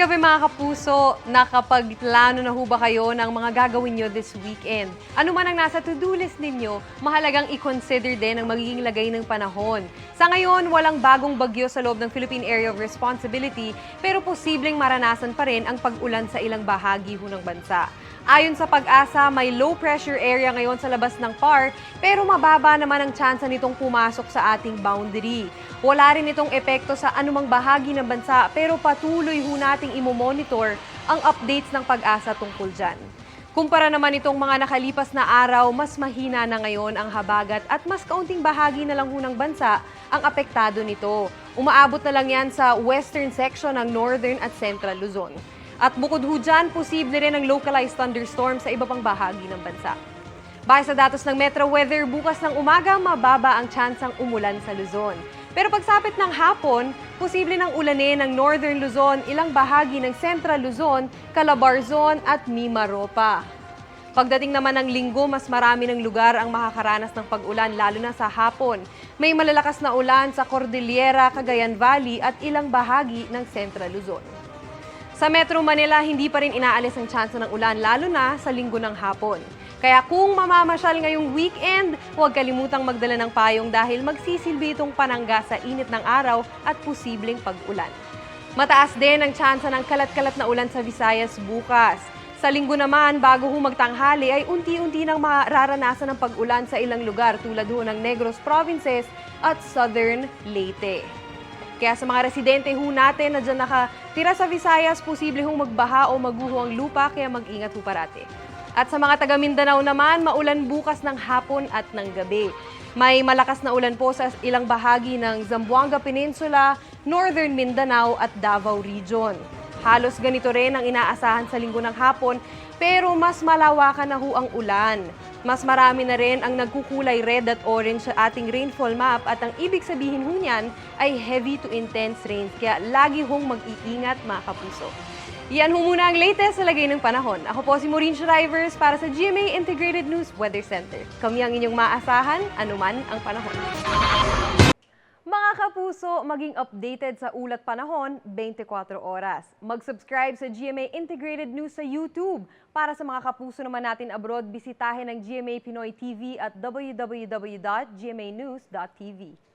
Magandang gabi mga kapuso. Nakapagplano na ho ba kayo ng mga gagawin nyo this weekend? Ano man ang nasa to-do list ninyo, mahalagang i-consider din ang magiging lagay ng panahon. Sa ngayon, walang bagong bagyo sa loob ng Philippine Area of Responsibility, pero posibleng maranasan pa rin ang pag-ulan sa ilang bahagi ho ng bansa. Ayon sa Pag-asa, may low pressure area ngayon sa labas ng PAR, pero mababa naman ang tsansa nitong pumasok sa ating boundary. Wala rin itong epekto sa anumang bahagi ng bansa, pero patuloy ho nating imomonitor ang updates ng Pag-asa tungkol dyan. Kumpara naman itong mga nakalipas na araw, mas mahina na ngayon ang habagat at mas kaunting bahagi na lang ho ng bansa ang apektado nito. Umaabot na lang yan sa western section ng Northern at Central Luzon. At bukod ho dyan, posible rin ang localized thunderstorm sa iba pang bahagi ng bansa. Base sa datos ng Metro Weather, bukas ng umaga, mababa ang tsansang umulan sa Luzon. Pero pagsapit ng hapon, posible ng ulanin ng Northern Luzon, ilang bahagi ng Central Luzon, Calabarzon at Mimaropa. Pagdating naman ng linggo, mas marami ng lugar ang makakaranas ng pag-ulan, lalo na sa hapon. May malalakas na ulan sa Cordillera, Cagayan Valley at ilang bahagi ng Central Luzon. Sa Metro Manila, hindi pa rin inaalis ang tsansa ng ulan, lalo na sa linggo ng hapon. Kaya kung mamamasyal ngayong weekend, huwag kalimutang magdala ng payong dahil magsisilbi itong panangga sa init ng araw at posibleng pag-ulan. Mataas din ang tsansa ng kalat-kalat na ulan sa Visayas bukas. Sa linggo naman, bago magtanghali ay unti-unti nang mararanasan ng pag-ulan sa ilang lugar tulad ng Negros Provinces at Southern Leyte. Kaya sa mga residente ho natin na dyan nakatira sa Visayas, posible hong magbaha o maguho ang lupa, kaya mag-ingat ho parati. At sa mga taga Mindanao naman, maulan bukas ng hapon at ng gabi. May malakas na ulan po sa ilang bahagi ng Zamboanga Peninsula, Northern Mindanao at Davao Region. Halos ganito rin ang inaasahan sa linggo ng hapon, pero mas malawakan na ho ang ulan. Mas marami na rin ang nagkukulay red at orange sa ating rainfall map at ang ibig sabihin ho niyan ay heavy to intense rains. Kaya lagi hong mag-iingat mga kapuso. Yan ho muna ang latest sa lagay ng panahon. Ako po si Maureen Shrivers para sa GMA Integrated News Weather Center. Kami ang inyong maasahan, anuman ang panahon. Mga kapuso, maging updated sa ulat panahon 24 oras. Mag-subscribe sa GMA Integrated News sa YouTube. Para sa mga kapuso naman natin abroad, bisitahin ang GMA Pinoy TV at www.gmanews.tv.